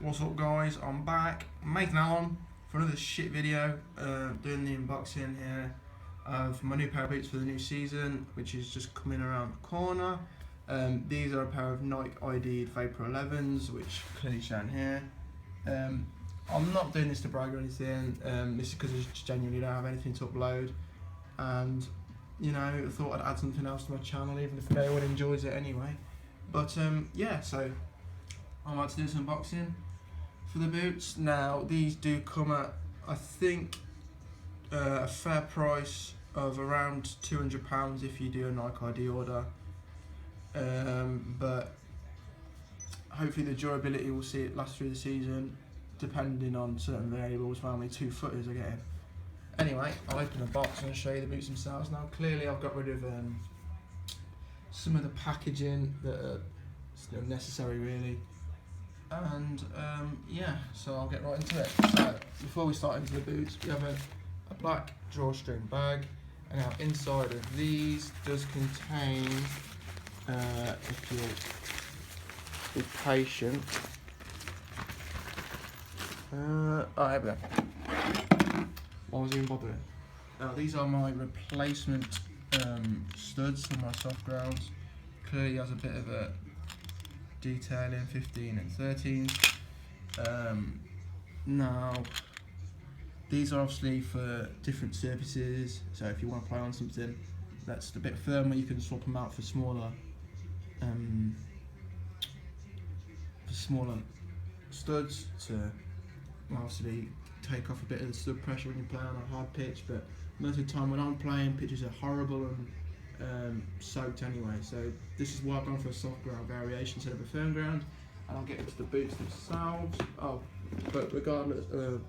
What's up guys, I'm back, making Alan for another shit video, doing the unboxing here of my new pair of boots for the new season, which is just coming around the corner. These are a pair of Nike ID'd Vapor 11s, which clearly shown here. I'm not doing this to brag or anything, this is because I just genuinely don't have anything to upload, and you know, I thought I'd add something else to my channel, even if no one enjoys it anyway. But yeah, so I like to do some unboxing for the boots. Now these do come at, I think, a fair price of around £200 if you do a Nike ID order, but hopefully the durability will see it last through the season, depending on certain variables. How many 2-footers are getting. Anyway, I'll open the box and show you the boots themselves. Now clearly I've got rid of some of the packaging that are unnecessary really, and yeah, so I'll get right into it. So before we start into the boots, we have a black drawstring bag, and now inside of these does contain, if you'll be patient, oh, there we go. Why was I even bothering? Now these are my replacement studs for my soft grounds. Clearly has a bit of a detailing, 15 and 13. Now these are obviously for different surfaces, so if you want to play on something that's a bit firmer, you can swap them out for smaller studs to obviously take off a bit of the stud pressure when you play on a hard pitch. But most of the time when I'm playing, pitches are horrible and soaked anyway, so this is why I've gone for a soft ground variation instead of a firm ground. And I'll get into the boots themselves. But regardless,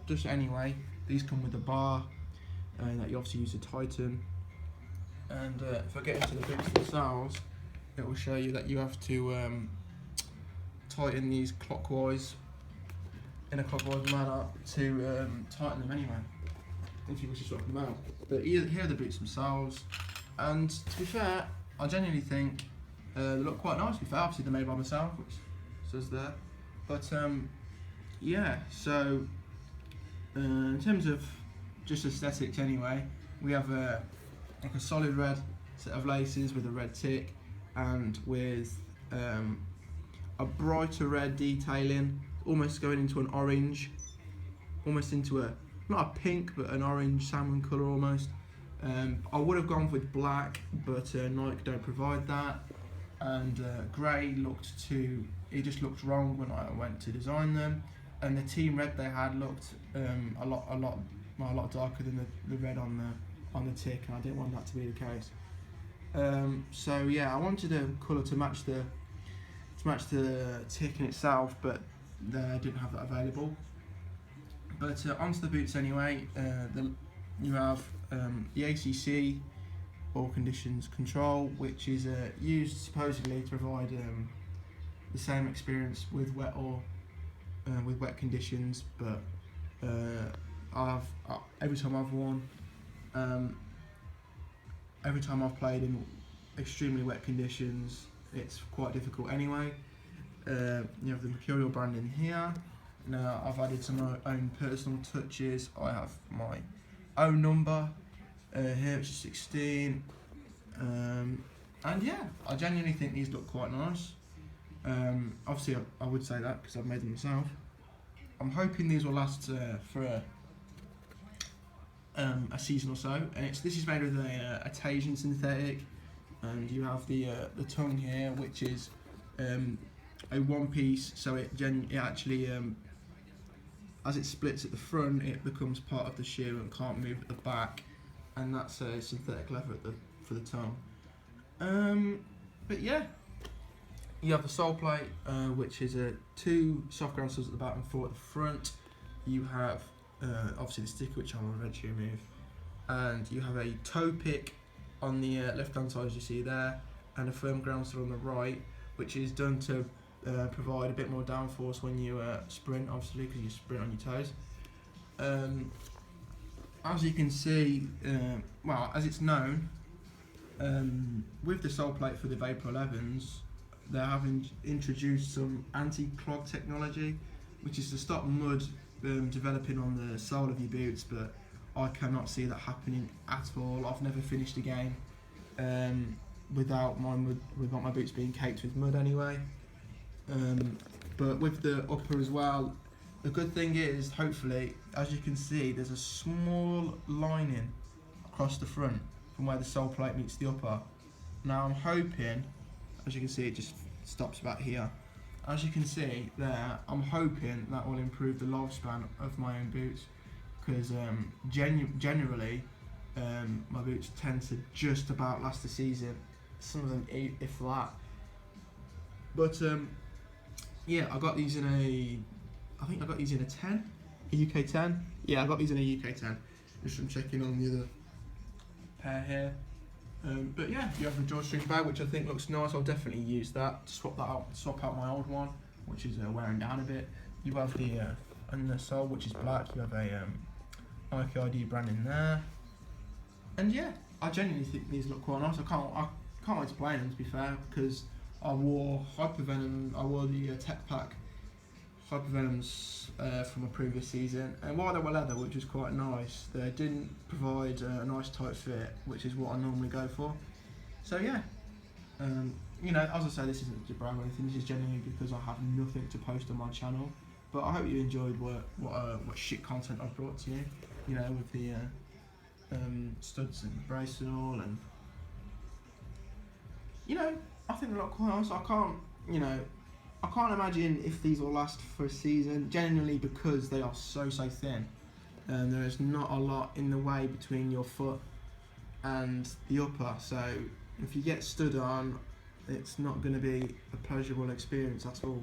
just anyway, these come with a bar that you obviously use to tighten. And if I get into the boots themselves, it will show you that you have to tighten these clockwise, in a clockwise manner, to tighten them anyway, if you wish to swap them out. But here are the boots themselves, and to be fair, I genuinely think they look quite nice. To be fair, obviously they're made by myself, which says there. But yeah, so in terms of just aesthetics anyway, we have like a solid red set of laces with a red tick, and with a brighter red detailing, almost going into an orange, almost into a, not a pink, but an orange salmon colour almost. I would have gone with black, but Nike don't provide that, and grey looked too, it just looked wrong when I went to design them, and the team red they had looked a lot darker than the red on the tick, and I didn't want that to be the case. So yeah, I wanted the colour to match the tick in itself, but they didn't have that available. But onto the boots anyway. You have the ACC, All Conditions Control, which is used supposedly to provide the same experience with wet conditions. But every time I've worn, every time I've played in extremely wet conditions, it's quite difficult anyway. You have the Mercurial brand in here. Now I've added some of my own personal touches. I have my own number here, which is 16, and yeah, I genuinely think these look quite nice. Obviously I would say that because I've made them myself. I'm hoping these will last for a season or so, and this is made with a Atasian synthetic, and you have the tongue here, which is a one piece, so it actually as it splits at the front, it becomes part of the shoe and can't move at the back, and that's a synthetic leather for the tongue. But yeah, you have the sole plate, which is 2 soft ground studs at the back and 4 at the front. You have obviously the sticker, which I'll eventually remove, and you have a toe pick on the left hand side, as you see there, and a firm ground stud on the right, which is done to provide a bit more downforce when you sprint, obviously, because you sprint on your toes. As you can see, well, as it's known, with the sole plate for the Vapor 11s, they have introduced some anti-clog technology, which is to stop mud developing on the sole of your boots, but I cannot see that happening at all. I've never finished a game without my boots being caked with mud anyway. But with the upper as well, the good thing is, hopefully, as you can see, there's a small lining across the front from where the sole plate meets the upper. Now I'm hoping, as you can see, it just stops about here. As you can see there, I'm hoping that will improve the lifespan of my own boots, because generally my boots tend to just about last the season, some of them if that. But yeah, I got these in I think I got these in a 10, a UK 10. Yeah, I got these in a UK 10. Just from checking on the other pair here. But yeah, you have the drawstring bag, which I think looks nice. I'll definitely use that to swap out my old one, which is wearing down a bit. You have the undersole, which is black. You have a Nike ID branding there. And yeah, I genuinely think these look quite nice. I can't wait to play them, to be fair, because I wore Hypervenom. I wore the Tech Pack Hypervenoms from a previous season, and while they were leather, which was quite nice, they didn't provide a nice tight fit, which is what I normally go for. So yeah, you know, as I say, this isn't to brag or anything. This is genuinely because I have nothing to post on my channel. But I hope you enjoyed what shit content I've brought to you. You know, with the studs and brace and all, and you know, I think they look quite nice. I can't imagine if these will last for a season, genuinely, because they are so thin. There is not a lot in the way between your foot and the upper, so if you get stood on, it's not going to be a pleasurable experience at all.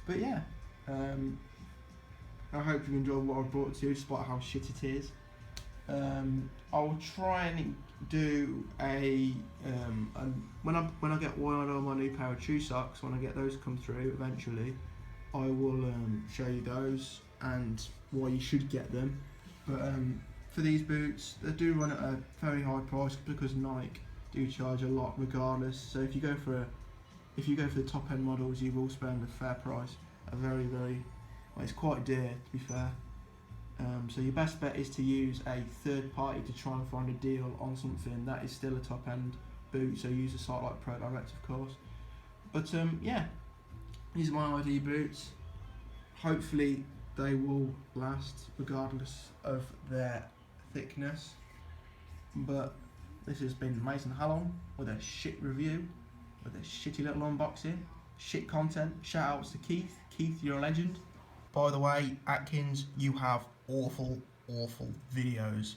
But yeah, I hope you enjoyed what I've brought to you, despite how shit it is. I will try and do when I get one of my new pair of shoe socks, when I get those come through eventually, I will show you those and why you should get them. But for these boots, they do run at a very high price because Nike do charge a lot regardless. So if you go for the top end models, you will spend a fair price. It's quite dear, to be fair. So your best bet is to use a third party to try and find a deal on something that is still a top end boot. So use a site like ProDirect, of course. But yeah, these are my ID boots. Hopefully they will last regardless of their thickness. But this has been Mason Hallon with a shit review, with a shitty little unboxing, shit content. Shout outs to Keith. Keith, you're a legend. By the way, Atkins, you have awful videos.